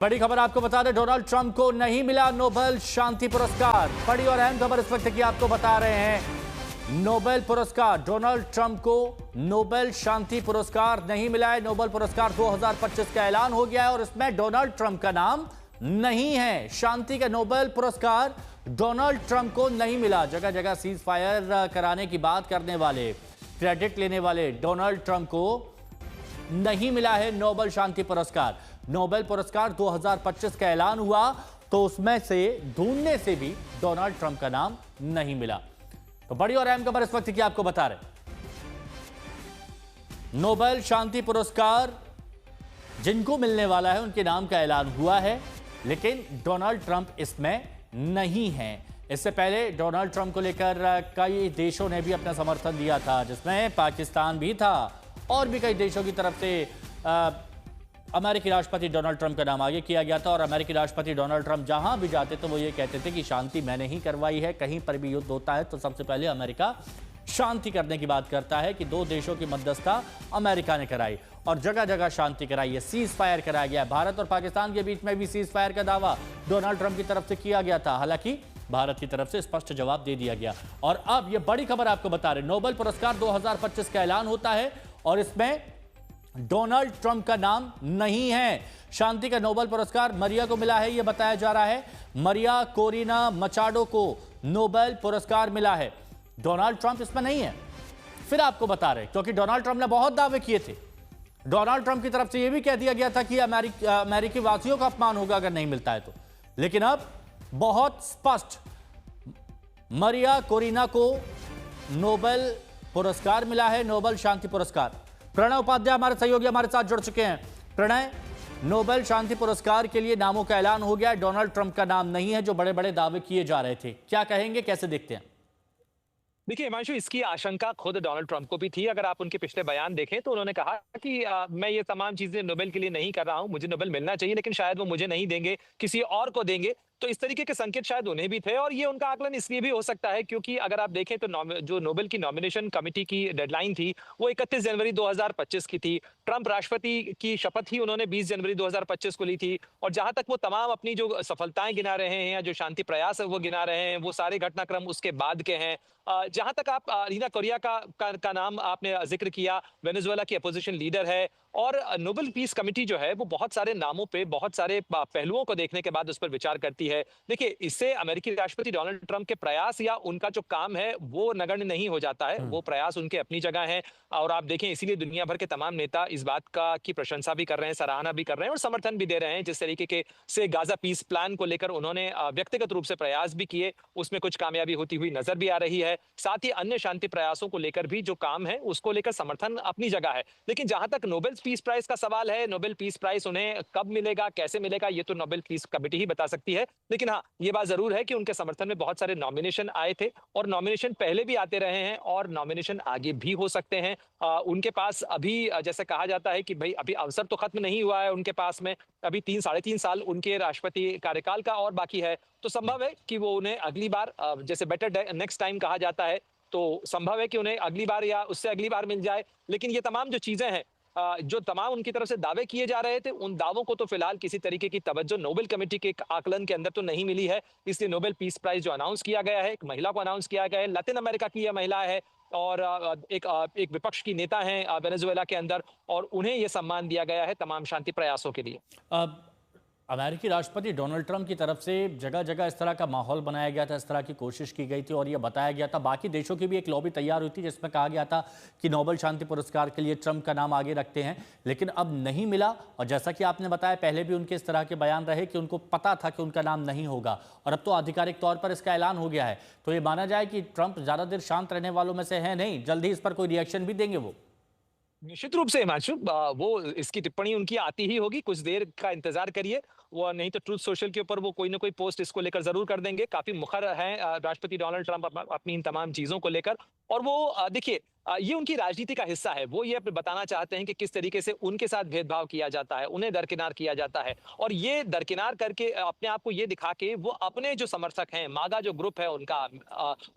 बड़ी खबर आपको बता दें, डोनाल्ड ट्रंप को नहीं मिला नोबेल शांति पुरस्कार। बड़ी और अहम खबर इस वक्त की आपको बता रहे हैं। नोबेल पुरस्कार, डोनाल्ड ट्रंप को नोबेल शांति पुरस्कार नहीं मिला है। नोबेल पुरस्कार 2025 का ऐलान हो गया है और इसमें डोनाल्ड ट्रंप का नाम नहीं है। शांति का नोबेल पुरस्कार डोनाल्ड ट्रंप को नहीं मिला। जगह जगह सीज फायर कराने की बात करने वाले, क्रेडिट लेने वाले डोनाल्ड ट्रंप को नहीं मिला है नोबेल शांति पुरस्कार। नोबेल पुरस्कार 2025 का ऐलान हुआ तो उसमें से ढूंढने से भी डोनाल्ड ट्रंप का नाम नहीं मिला। तो बड़ी और अहम खबर इस वक्त की आपको बता रहे, नोबेल शांति पुरस्कार जिनको मिलने वाला है उनके नाम का ऐलान हुआ है, लेकिन डोनाल्ड ट्रंप इसमें नहीं है। इससे पहले डोनाल्ड ट्रंप को लेकर कई देशों ने भी अपना समर्थन दिया था, जिसमें पाकिस्तान भी था और भी कई देशों की तरफ से अमेरिकी राष्ट्रपति डोनाल्ड ट्रंप का नाम आगे किया गया था। और अमेरिकी राष्ट्रपति डोनाल्ड ट्रंप जहां भी जाते तो वो ये कहते थे कि शांति मैंने ही करवाई है। कहीं पर भी युद्ध होता है तो सबसे पहले अमेरिका शांति करने की बात करता है कि दो देशों की मध्यस्थता अमेरिका ने कराई और जगह जगह शांति कराई है, सीज फायर कराया गया। भारत और पाकिस्तान के बीच में भी सीज फायर का दावा डोनाल्ड ट्रंप की तरफ से किया गया था, हालांकि भारत की तरफ से स्पष्ट जवाब दे दिया गया। और अब यह बड़ी खबर आपको बता रहे, नोबेल पुरस्कार 2025 का ऐलान होता है और इसमें डोनाल्ड ट्रंप का नाम नहीं है। शांति का नोबेल पुरस्कार मरिया को मिला है, यह बताया जा रहा है। मरिया कोरिना मचाडो को नोबेल पुरस्कार मिला है, डोनाल्ड ट्रंप इसमें नहीं है। फिर आपको बता रहे, क्योंकि डोनाल्ड ट्रंप ने बहुत दावे किए थे। डोनाल्ड ट्रंप की तरफ से यह भी कह दिया गया था कि अमेरिकी वासियों का अपमान होगा अगर नहीं मिलता है तो। लेकिन अब बहुत स्पष्ट, मरिया कोरिना को नोबेल पुरस्कार मिला है, नोबेल शांति पुरस्कार। प्रणय उपाध्याय हमारे सहयोगी हमारे साथ जुड़ चुके हैं। प्रणय, नोबेल शांति पुरस्कार के लिए नामों का ऐलान हो गया, डोनाल्ड ट्रंप का नाम नहीं है जो बड़े बड़े दावे किए जा रहे थे। क्या कहेंगे, कैसे देखते हैं? देखिए हिमांशु, इसकी आशंका खुद डोनाल्ड ट्रंप को भी थी। अगर आप उनके पिछले बयान देखें तो उन्होंने कहा कि मैं ये तमाम चीजें नोबेल के लिए नहीं कर रहा हूं, मुझे नोबेल मिलना चाहिए लेकिन शायद वो मुझे नहीं देंगे, किसी और को देंगे। तो इस तरीके के संकेत शायद उन्हें भी थे और ये उनका आकलन इसलिए भी हो सकता है क्योंकि अगर आप देखें तो जो नोबेल की नॉमिनेशन कमेटी की डेडलाइन थी वो 31 जनवरी 2025 की थी। ट्रंप राष्ट्रपति की शपथ ही उन्होंने 20 जनवरी 2025 को ली थी और जहां तक वो तमाम अपनी जो सफलताएं गिना रहे हैं या जो शांति प्रयास है वो गिना रहे हैं, वो सारे घटनाक्रम उसके बाद के हैं। जहां तक आप रीना कोरिया का नाम आपने जिक्र किया, वेनेजुएला की अपोजिशन लीडर है और नोबेल पीस कमेटी जो है वो बहुत सारे नामों पे बहुत सारे पहलुओं को देखने के बाद उस पर विचार करती है। देखिए, इससे अमेरिकी राष्ट्रपति डोनाल्ड ट्रंप के प्रयास या उनका जो काम है वो नगण्य नहीं हो जाता है। वो प्रयास उनके अपनी जगह है और आप देखें इसीलिए दुनिया भर के तमाम नेता इस बात की प्रशंसा भी कर रहे हैं, सराहना भी कर रहे हैं और समर्थन भी दे रहे हैं। जिस तरीके के से गाजा पीस प्लान को लेकर उन्होंने व्यक्तिगत रूप से प्रयास भी किए, उसमें कुछ कामयाबी होती हुई नजर भी आ रही है। साथ ही अन्य शांति प्रयासों को लेकर भी जो काम है उसको लेकर समर्थन अपनी जगह है। लेकिन जहां तक नोबेल पीस प्राइज का सवाल है, नोबेल पीस प्राइज उन्हें कब मिलेगा, कैसे मिलेगा, ये तो नोबेल पीस कमेटी ही बता सकती है। लेकिन हाँ, ये बात जरूर है कि उनके समर्थन में बहुत सारे नॉमिनेशन आए थे और नॉमिनेशन पहले भी आते रहे हैं और नॉमिनेशन आगे भी हो सकते हैं। उनके पास अभी जैसे कहा जाता है कि भाई अभी अवसर तो खत्म नहीं हुआ है उनके पास में, अभी 3-3.5 साल उनके राष्ट्रपति कार्यकाल का और बाकी है। तो संभव है कि वो उन्हें अगली बार जैसे बेटर नेक्स्ट टाइम कहा जाता है, तो संभव है कि उन्हें अगली बार या उससे अगली बार मिल जाए। लेकिन ये तमाम जो चीजें हैं, जो तमाम उनकी तरफ से दावे किए जा रहे थे, उन दावों को तो फिलहाल किसी तरीके की तवज्जो नोबेल कमेटी के आकलन के अंदर तो नहीं मिली है। इसलिए नोबेल पीस प्राइज जो अनाउंस किया गया है, एक महिला को अनाउंस किया गया है, लातिन अमेरिका की यह महिला है और एक विपक्ष की नेता है वेनेजुएला के अंदर और उन्हें यह सम्मान दिया गया है तमाम शांति प्रयासों के लिए। अमेरिकी राष्ट्रपति डोनाल्ड ट्रंप की तरफ से जगह जगह इस तरह का माहौल बनाया गया था, इस तरह की कोशिश की गई थी और यह बताया गया था, बाकी देशों की भी एक लॉबी तैयार हुई थी जिसमें कहा गया था कि नोबेल शांति पुरस्कार के लिए ट्रंप का नाम आगे रखते हैं, लेकिन अब नहीं मिला। और जैसा कि आपने बताया, पहले भी उनके इस तरह के बयान रहे कि उनको पता था कि उनका नाम नहीं होगा और अब तो आधिकारिक तौर पर इसका ऐलान हो गया है। तो ये माना जाए कि ट्रंप ज़्यादा देर शांत रहने वालों में से है नहीं, जल्द ही इस पर कोई रिएक्शन भी देंगे वो। निश्चित रूप से हिमांशु, वो इसकी टिप्पणी उनकी आती ही होगी, कुछ देर का इंतजार करिए। वो नहीं तो ट्रूथ सोशल के ऊपर वो कोई ना कोई पोस्ट इसको लेकर जरूर कर देंगे। काफी मुखर हैं राष्ट्रपति डोनाल्ड ट्रंप अपनी इन तमाम चीजों को लेकर और वो देखिए ये उनकी राजनीति का हिस्सा है। वो ये बताना चाहते हैं कि किस तरीके से उनके साथ भेदभाव किया जाता है, उन्हें दरकिनार किया जाता है और ये दरकिनार करके अपने आप को ये दिखा के वो अपने जो समर्थक हैं, मागा जो ग्रुप है उनका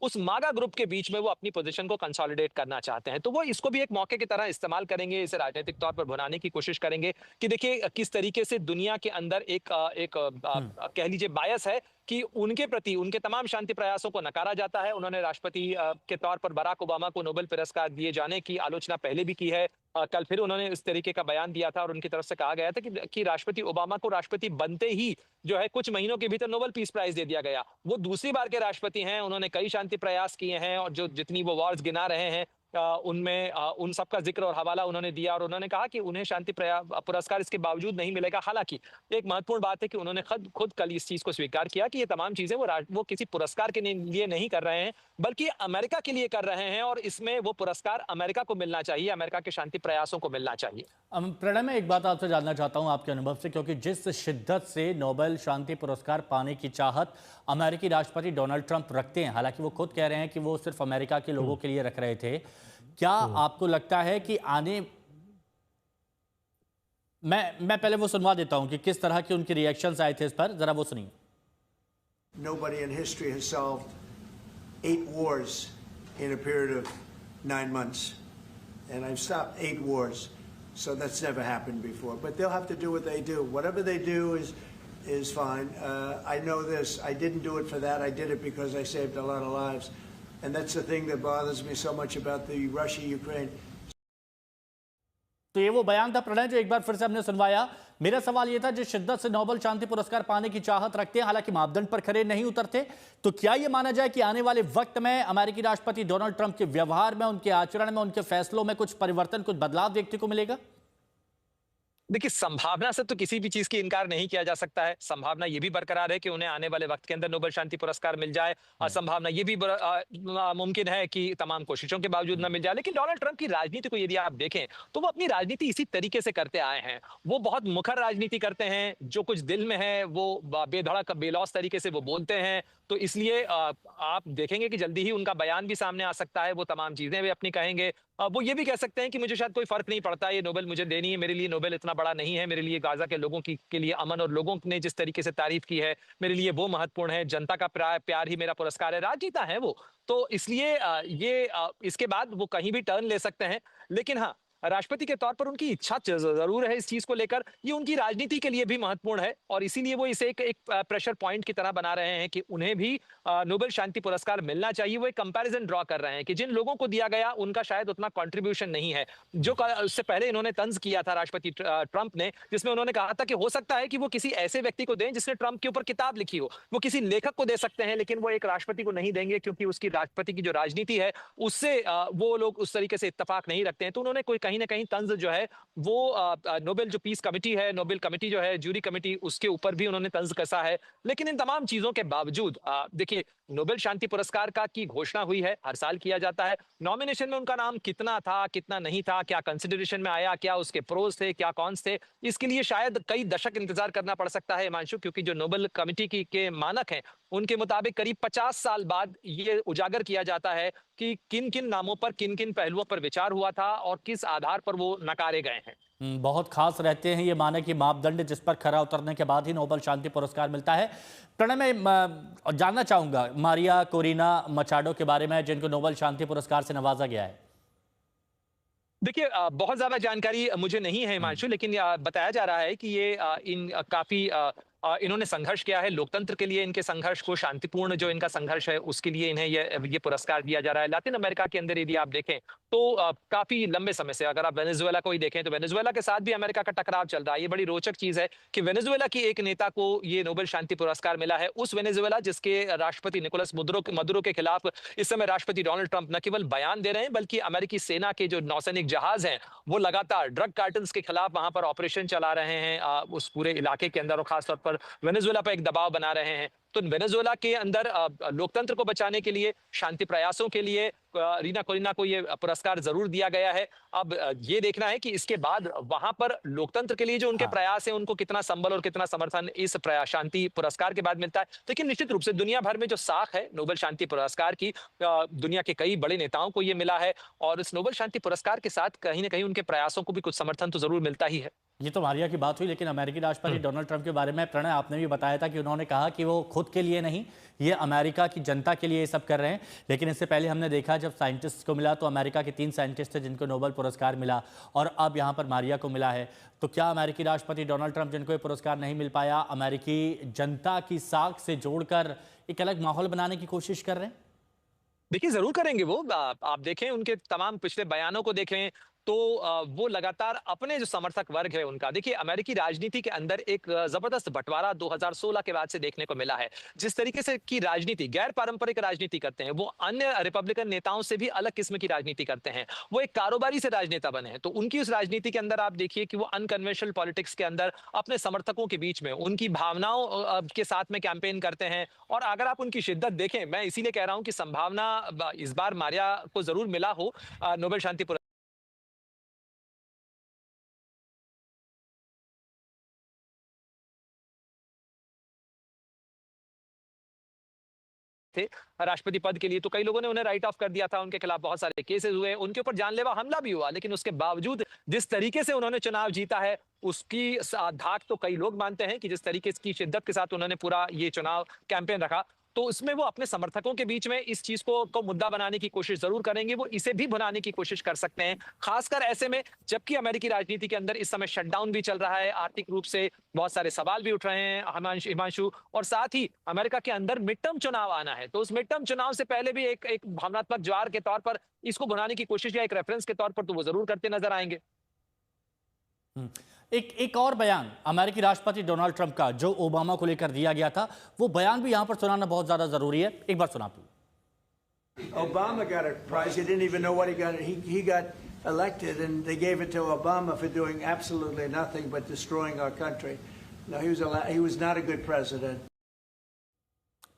उस मागा ग्रुप के बीच में वो अपनी पोजीशन को कंसोलिडेट करना चाहते हैं। तो वो इसको भी एक मौके की तरह इस्तेमाल करेंगे, इसे राजनीतिक तौर पर भुनाने की कोशिश करेंगे कि देखिए किस तरीके से दुनिया के अंदर कह लीजिए बायस है कि उनके प्रति उनके तमाम शांति प्रयासों को नकारा जाता है। उन्होंने राष्ट्रपति के तौर पर बराक ओबामा को नोबेल पुरस्कार दिए जाने की आलोचना पहले भी की है। कल फिर उन्होंने इस तरीके का बयान दिया था और उनकी तरफ से कहा गया था कि राष्ट्रपति ओबामा को राष्ट्रपति बनते ही जो है कुछ महीनों के भीतर नोबेल पीस प्राइज दे दिया गया। वो दूसरी बार के राष्ट्रपति हैं, उन्होंने कई शांति प्रयास किए हैं और जो जितनी वो वॉर्स गिना रहे हैं उनमें उन सब का जिक्र और हवाला उन्होंने दिया और उन्होंने कहा कि उन्हें शांति पुरस्कार इसके बावजूद नहीं मिलेगा। हालांकि एक महत्वपूर्ण बात है कि उन्होंने खुद खुद कल इस चीज को स्वीकार किया कि ये तमाम चीजें वो किसी पुरस्कार के लिए नहीं कर रहे हैं, बल्कि अमेरिका के लिए कर रहे हैं और इसमें वो पुरस्कार अमेरिका को मिलना चाहिए, अमेरिका के शांति प्रयासों को मिलना चाहिए। प्रणय, मैं एक बात आपसे जानना चाहता हूं आपके अनुभव से, क्योंकि जिस शिद्दत से नोबेल शांति पुरस्कार पाने की चाहत अमेरिकी राष्ट्रपति डोनाल्ड ट्रंप रखते हैं, हालांकि वो खुद कह रहे हैं कि वो सिर्फ अमेरिका के लोगों के लिए रख रहे थे, क्या आपको लगता है कि मैं पहले वो सुनवा देता हूं कि किस तरह के उनके रिएक्शंस आए थे इस पर, जरा वो सुनिए। Nobody in history has solved 8 wars in a period of 9 months. And I've stopped 8 wars. So that's never happened before. But they'll have to do what they do. Whatever they do is fine. I know this. I didn't do it for that. I did it because I saved a lot of lives. And that's the thing that bothers me so much about the Russia-Ukraine. तो ये वो बयान था प्रणय जो एक बार फिर से हमने सुनवाया। मेरा सवाल ये था, जिस शिद्दत से नोबेल शांति पुरस्कार पाने की चाहत रखते हैं, हालांकि मापदंड पर खरे नहीं उतरते, तो क्या ये माना जाए कि आने वाले वक्त में अमेरिकी राष्ट्रपति डोनाल्ड ट्रंप के व्यवहार में, उनके आचरण में, उनके फैसलों में कुछ परिवर्तन, कुछ बदलाव देखने को मिलेगा? देखिए, संभावना से तो किसी भी चीज की इनकार नहीं किया जा सकता है। संभावना ये भी बरकरार है कि उन्हें आने वाले वक्त के अंदर नोबेल शांति पुरस्कार मिल जाए और संभावना ये भी मुमकिन है कि तमाम कोशिशों के बावजूद ना मिल जाए। लेकिन डोनाल्ड ट्रंप की राजनीति को यदि आप देखें तो वो अपनी राजनीति इसी तरीके से करते आए हैं। वो बहुत मुखर राजनीति करते हैं, जो कुछ दिल में है वो बेधड़क बेलौस तरीके से वो बोलते हैं। तो इसलिए आप देखेंगे कि जल्दी ही उनका बयान भी सामने आ सकता है, वो तमाम चीजें भी अपनी कहेंगे। वो ये भी कह सकते हैं कि मुझे शायद कोई फर्क नहीं पड़ता, ये नोबेल मुझे देनी है, मेरे लिए नोबेल इतना बड़ा नहीं है, मेरे लिए गाजा के लोगों के लिए अमन और लोगों ने जिस तरीके से तारीफ की है, मेरे लिए वो महत्वपूर्ण है, जनता का प्यार ही मेरा पुरस्कार है। राजनेता है वो, तो इसलिए इसके बाद वो कहीं भी टर्न ले सकते हैं। लेकिन हाँ, राष्ट्रपति के तौर पर उनकी इच्छा जरूर है इस चीज को लेकर, ये उनकी राजनीति के लिए भी महत्वपूर्ण है और इसीलिए वो इसे एक प्रेशर पॉइंट की तरह बना रहे हैं कि उन्हें भी नोबेल शांति पुरस्कार मिलना चाहिए। वो एक कंपैरिजन ड्रॉ कर रहे हैं कि जिन लोगों को दिया गया उनका शायद उतना कंट्रीब्यूशन नहीं है। जो उससे पहले इन्होंने तंज किया था राष्ट्रपति ट्रंप ने, जिसमें उन्होंने कहा था कि हो सकता है कि वो किसी ऐसे व्यक्ति को दें जिसने ट्रंप के ऊपर किताब लिखी हो, वो किसी लेखक को दे सकते हैं, लेकिन वो एक राष्ट्रपति को नहीं देंगे क्योंकि उसकी राष्ट्रपति की जो राजनीति है उससे वो लोग उस तरीके से इत्तेफाक नहीं रखते हैं। तो उन्होंने कोई कहीं ना कहीं तंज जो है वो नोबेल जो पीस कमिटी है, नोबेल कमिटी जो है, जूरी कमिटी, उसके ऊपर भी उन्होंने तंज कसा है। लेकिन इन तमाम चीजों के बावजूद देखिए, नोबेल शांति पुरस्कार की घोषणा हुई है, हर साल किया जाता है। नॉमिनेशन में उनका नाम कितना था, कितना नहीं था, क्या कंसिडरेशन में आया, क्या उसके प्रोज थे, क्या कॉन्स थे, इसके लिए शायद कई दशक इंतजार करना पड़ सकता है हिमांशु, क्योंकि जो नोबेल कमिटी के मानक हैं उनके मुताबिक करीब 50 साल बाद ये उजागर किया जाता है कि किन किन नामों पर, किन किन पहलुओं पर विचार हुआ था और किस आधार पर वो नकारे गए हैं। बहुत खास रहते हैं ये मानक, ये मापदंड जिस पर खरा उतरने के बाद ही नोबेल शांति पुरस्कार मिलता है। प्रणय, मैं जानना चाहूंगा मारिया कोरिना मचाडो के बारे में, जिनको नोबेल शांति पुरस्कार से नवाजा गया है। देखिए, बहुत ज्यादा जानकारी मुझे नहीं है हिमांशु, लेकिन बताया जा रहा है कि ये काफी इन्होंने संघर्ष किया है लोकतंत्र के लिए, इनके संघर्ष को, शांतिपूर्ण जो इनका संघर्ष है उसके लिए इन्हें ये पुरस्कार दिया जा रहा है। लातिन अमेरिका के अंदर यदि आप देखें तो काफी लंबे समय से, अगर आप वेनेजुएला को ही देखें तो वेनेजुएला के साथ भी अमेरिका का टकराव चल रहा है। ये बड़ी रोचक चीज है कि वेनेजुएला की एक नेता को ये नोबेल शांति पुरस्कार मिला है, उस वेनेजुएला जिसके राष्ट्रपति निकोलस मदुरो के खिलाफ इस समय राष्ट्रपति डोनाल्ड ट्रंप न केवल बयान दे रहे हैं, बल्कि अमेरिकी सेना के जो नौसैनिक जहाज हैं वो लगातार ड्रग कार्टल्स के खिलाफ वहां पर ऑपरेशन चला रहे हैं उस पूरे इलाके के अंदर, और खासतौर पर वेनेजुएला पर एक दबाव बना रहे हैं। तो वेनेजुएला के अंदर लोकतंत्र को बचाने के लिए, शांति प्रयासों के लिए रीना कोलिना को ये पुरस्कार जरूर दिया गया है। अब ये देखना है कि इसके बाद वहां पर लोकतंत्र के लिए जो उनके प्रयास है, उनको कितना संबल और कितना समर्थन इस शांति पुरस्कार के बाद मिलता है। लेकिन निश्चित रूप से दुनिया भर में जो साख है नोबेल शांति पुरस्कार की, दुनिया के कई बड़े नेताओं को ये मिला है, और इस नोबेल शांति पुरस्कार के साथ कहीं ना कहीं उनके प्रयासों को भी कुछ समर्थन तो जरूर मिलता ही है। ये तो मारिया की बात हुई, लेकिन अमेरिकी राष्ट्रपति डोनाल्ड ट्रंप के बारे में प्रणय आपने भी बताया था कि उन्होंने कहा कि वो खुद के लिए नहीं, ये अमेरिका की जनता के लिए ये सब कर रहे हैं। लेकिन इससे पहले हमने देखा जब साइंटिस्ट को मिला तो अमेरिका के 3 साइंटिस्ट थे जिनको नोबेल पुरस्कार मिला, और अब यहाँ पर मारिया को मिला है। तो क्या अमेरिकी राष्ट्रपति डोनाल्ड ट्रंप जिनको ये पुरस्कार नहीं मिल पाया, अमेरिकी जनता की साख से जोड़कर एक अलग माहौल बनाने की कोशिश कर रहे हैं? देखिए जरूर करेंगे वो। आप देखें उनके तमाम पिछले बयानों को देखें तो वो लगातार अपने जो समर्थक वर्ग है उनका, देखिए अमेरिकी राजनीति के अंदर एक जबरदस्त बंटवारा 2016 के बाद से देखने को मिला है। जिस तरीके से की राजनीति, गैर पारंपरिक राजनीति करते हैं, वो अन्य रिपब्लिकन नेताओं से भी अलग किस्म की राजनीति करते हैं। वो एक कारोबारी से राजनेता बने हैं, तो उनकी उस राजनीति के अंदर आप देखिए कि वो अनकन्वेंशनल पॉलिटिक्स के अंदर अपने समर्थकों के बीच में उनकी भावनाओं के साथ में कैंपेन करते हैं। और अगर आप उनकी शिद्दत देखें, मैं इसीलिए कह रहा हूं कि संभावना इस बार मारिया को जरूर मिला हो नोबेल शांति पुरस्कार थे राष्ट्रपति पद के लिए। तो कई लोगों ने उन्हें राइट ऑफ कर दिया था, उनके खिलाफ बहुत सारे केसेस हुए, उनके ऊपर जानलेवा हमला भी हुआ, लेकिन उसके बावजूद जिस तरीके से उन्होंने चुनाव जीता है उसकी धाक तो कई लोग मानते हैं कि जिस तरीके की शिद्दत के साथ उन्होंने पूरा ये चुनाव कैंपेन रखा, तो उसमें वो अपने समर्थकों के बीच में इस चीज को मुद्दा बनाने की कोशिश जरूर करेंगे। वो इसे भी भुनाने की कोशिश कर सकते हैं, खासकर ऐसे में जबकि अमेरिकी राजनीति के अंदर इस समय शटडाउन भी चल रहा है, आर्थिक रूप से बहुत सारे सवाल भी उठ रहे हैं हिमांशु, और साथ ही अमेरिका के अंदर मिड टर्म चुनाव आना है। तो उस मिड टर्म चुनाव से पहले भी एक भावनात्मक ज्वार के तौर पर इसको भुनाने की कोशिश या एक रेफरेंस के तौर पर तो वो जरूर करते नजर आएंगे। एक और बयान अमेरिकी राष्ट्रपति डोनाल्ड ट्रंप का जो ओबामा को लेकर दिया गया था, वो बयान भी यहां पर सुनाना बहुत ज्यादा जरूरी है। एक बार सुना दो। Obama got a prize. He didn't even know what he got. He got elected, and they gave it to Obama for doing absolutely nothing but destroying our country. No, he was not a good president.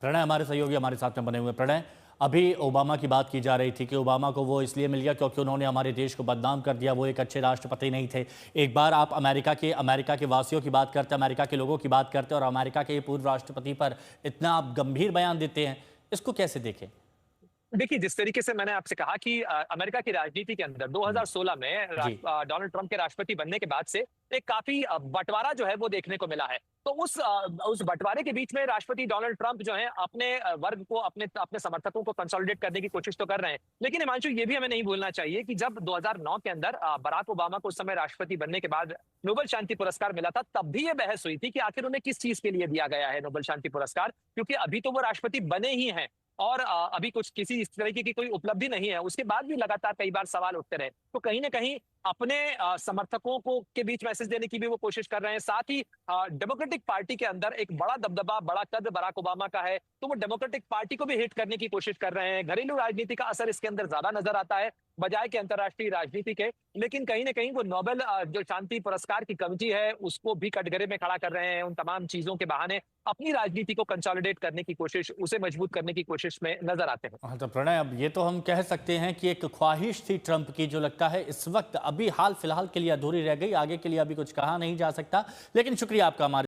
Pranay हमारे सहयोगी हमारे साथ में बने हुए। प्रणय, अभी Obama की बात की जा रही थी कि ओबामा को वो इसलिए मिल गया क्योंकि उन्होंने हमारे देश को बदनाम कर दिया, वो एक अच्छे राष्ट्रपति नहीं थे। एक बार आप अमेरिका के वासियों की बात करते, अमेरिका के लोगों की बात करते और अमेरिका के पूर्व राष्ट्रपति पर इतना आप गंभीर बयान देते हैं, इसको कैसे देखें? देखिए जिस तरीके से मैंने आपसे कहा कि अमेरिका की राजनीति के अंदर 2016 में डोनाल्ड ट्रंप के राष्ट्रपति बनने के बाद से एक काफी बंटवारा जो है वो देखने को मिला है। तो उस बंटवारे के बीच में राष्ट्रपति डोनाल्ड ट्रंप जो है अपने वर्ग को, अपने समर्थकों को कंसोलिडेट करने की कोशिश तो कर रहे हैं। लेकिन हिमांशु, ये भी हमें नहीं भूलना चाहिए कि जब 2009 के अंदर बराक ओबामा को उस समय राष्ट्रपति बनने के बाद नोबेल शांति पुरस्कार मिला था, तब भी ये बहस हुई थी कि आखिर उन्हें किस चीज के लिए दिया गया है नोबेल शांति पुरस्कार, क्योंकि अभी तो वो राष्ट्रपति बने ही हैं और अभी कुछ किसी इस तरीके की कोई उपलब्धि नहीं है। उसके बाद भी लगातार कई बार सवाल उठते रहे, तो कहीं ना कहीं अपने समर्थकों को के बीच मैसेज देने की भी वो कोशिश कर रहे हैं। साथ ही डेमोक्रेटिक पार्टी के अंदर एक बड़ा दबदबा, बड़ा कद बराक ओबामा का है, तो वो डेमोक्रेटिक पार्टी को भी हिट करने की कोशिश कर रहे हैं। घरेलू राजनीति का असर इसके अंदर ज्यादा नजर आता है बजाय के अंतर्राष्ट्रीय राजनीति के। लेकिन कहीं ना कहीं वो नोबेल जो शांति पुरस्कार की कमिटी है उसको भी कटघरे में खड़ा कर रहे हैं। उन तमाम चीजों के बहाने अपनी राजनीति को कंसोलिडेट करने की कोशिश, उसे मजबूत करने की कोशिश में नजर आते हैं। हाँ, तो प्रणय, अब ये तो हम कह सकते हैं कि एक ख्वाहिश थी ट्रंप की, जो लगता है इस वक्त अभी हाल फिलहाल के लिए अधूरी रह गई, आगे के लिए अभी कुछ कहा नहीं जा सकता। लेकिन शुक्रिया आपका हमारे